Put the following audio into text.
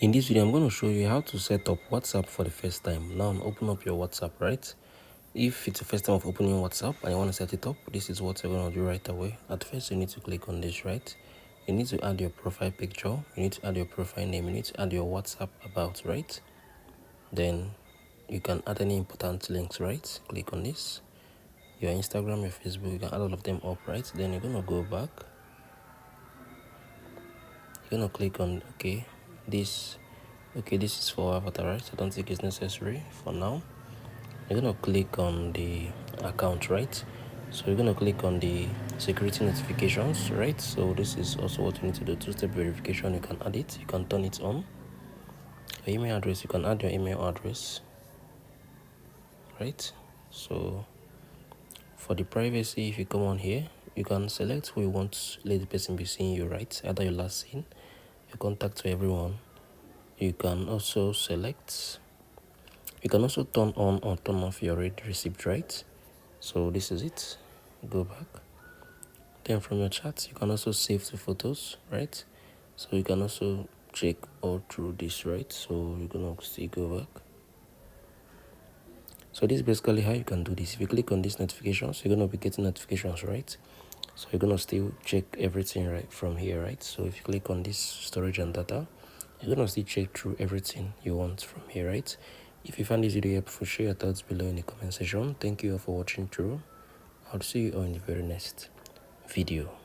In this video, I'm going to show you how to set up WhatsApp for the first time. Now, open up your WhatsApp, right? If it's the first time of opening WhatsApp and you want to set it up, this is what you're going to do right away. At first, you need to click on this, right? You need to add your profile picture. You need to add your profile name. You need to add your WhatsApp about, right? Then you can add any important links, right? Click on this. Your Instagram, your Facebook, you can add all of them up, right? Then you're going to go back. You're going to click on, this is for avatar, right? I don't think it's necessary for now. You're going to click on the account, right? So you're going to click on the security notifications, right? So this is also what you need to do. Two-step verification, you can add it, you can turn it on. Your email address, you can add your email address, right? So for the privacy, if you come on here, you can select who you want to let the person be seeing you, right? Either your last seen, your contact to everyone. You can also select, you can also turn on or turn off your read receipt, right? So this is it. Go back. Then from your chat, you can also save the photos, right? So you can also check all through this, right? So you're gonna still go back. So this is basically how you can do this. If you click on these notifications, you're gonna be getting notifications, right? So you're gonna still check everything right from here, right? So if you click on this storage and data, you're gonna still check through everything you want from here, right? If you found this video helpful, share your thoughts below in the comment section. Thank you all for watching through. I'll see you all in the very next video.